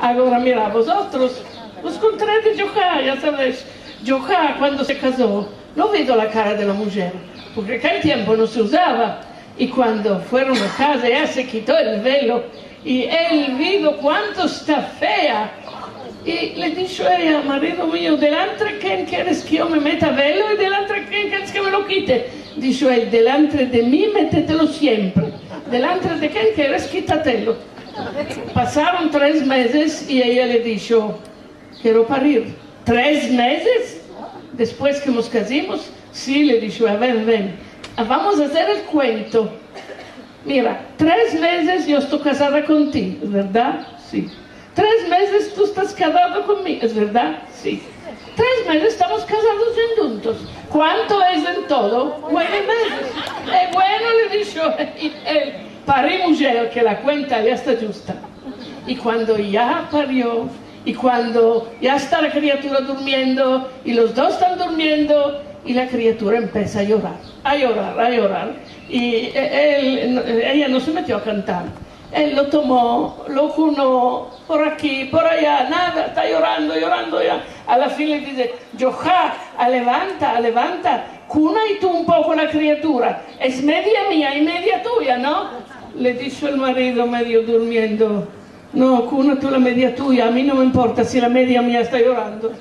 Ahora mira, vosotros, os contaré de Johá, ya sabes, Johá cuando se casó, no vio la cara de la mujer, porque aquel tiempo no se usaba, y cuando fueron a casa ella se quitó el velo, y él vio cuánto está fea, y le dijo a ella, marido mío, delante de quién quieres que yo me meta velo y delante de quién quieres que me lo quite. Dijo él, delante de mí métetelo siempre, delante de quién quieres quítatelo. Pasaron 3 meses y ella le dijo, quiero parir. 3 meses después que nos casamos, sí, le dijo, ven, vamos a hacer el cuento. Mira, 3 meses yo estoy casada contigo, ¿es verdad? Sí. 3 meses tú estás casado conmigo, ¿es verdad? Sí. 3 meses estamos casados juntos. ¿Cuánto es en todo? 9 meses. Bueno, le dijo él, parí mujer, que la cuenta ya está justa. Y cuando ya parió, y cuando ya está la criatura durmiendo, y los dos están durmiendo, y la criatura empieza a llorar. Y ella no se metió a cantar. Él lo tomó, lo cunó por aquí, por allá, nada, está llorando ya. A la fin le dice, Johá, levanta, cuna y tú un poco la criatura, es media mía y media tuya, ¿no? Le dijo el marido medio durmiendo, no, cuna tú la media tuya, a mí no me importa si la media mía está llorando.